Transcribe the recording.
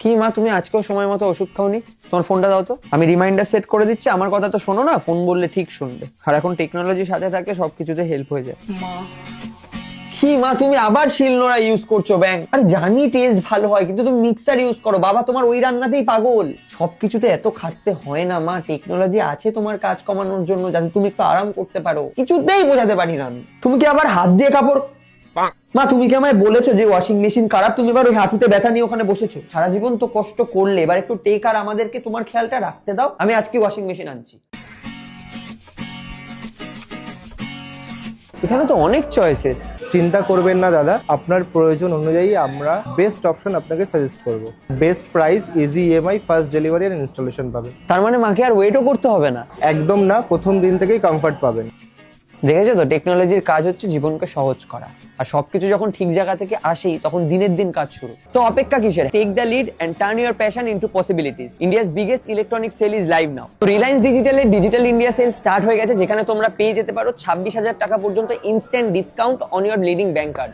কি মা, তুমি আজকেও সময় মতো ওষুধ খাওনি? তোমার ফোনটা দাও তো, আমি রিমাইন্ডার সেট করে দিচ্ছি। আমার কথা তো শোনো না, ফোন বললে ঠিক শুনবে। আর এখন টেকনোলজির সাথে থাকলে সবকিছুতে হেল্প হয়ে যায়। কি মা, তুমি আবার শিলনোড়া ইউজ করছো ব্যাং? আরে জানি টেস্ট ভালো হয়, কিন্তু তুমি মিক্সার ইউজ করো। বাবা তোমার ওই রান্নাতেই পাগল। সবকিছুতে এত খাটতে হয় না মা, টেকনোলজি আছে তোমার কাজ কমানোর জন্য, যাতে তুমি একটু আরাম করতে পারো। কিছুতেই বোঝাতে পারি না আমি। তুমি কি আবার হাত দিয়ে কাপড়? মা তুমি কি আমায় বলেছো যে ওয়াশিং মেশিন খারাপ? তুমি এবার ওই হাঁটুতে ব্যথা নিয়ে ওখানে বসেছো। সারা জীবন তো কষ্ট করলে, এবার একটু টেক আর আমাদেরকে তোমার খেয়ালটা রাখতে দাও। আমি আজকে ওয়াশিং মেশিন আনছি। এখানে তো অনেক চয়েসেস। চিন্তা করবেন না দাদা, আপনার প্রয়োজন অনুযায়ী আমরা বেস্ট অপশন আপনাকে সাজেস্ট করব। Best price, easy EMI, first delivery আর ইনস্টলেশন পাবেন। তার মানে মাকে আর ওয়েটও করতে হবে না? একদম না, প্রথম দিন থেকেই কমফর্ট পাবেন। দেখেছো তো, টেকনোলজির কাজ হচ্ছে জীবনকে সহজ করা। আর সবকিছু যখন ঠিক জায়গা থেকে আসেই, তখন দিনের দিন কাজ শুরু। তো অপেক্ষা কিসের? Take the lead and turn your passion into possibilities. India's biggest electronic sale is live now. তো রিলায়েন্স ডিজিটালের ডিজিটাল ইন্ডিয়া সেল স্টার্ট হয়ে গেছে, যেখানে তোমরা পেয়ে যেতে পারো 26,000 টাকা পর্যন্ত instant discount on your leading bank card.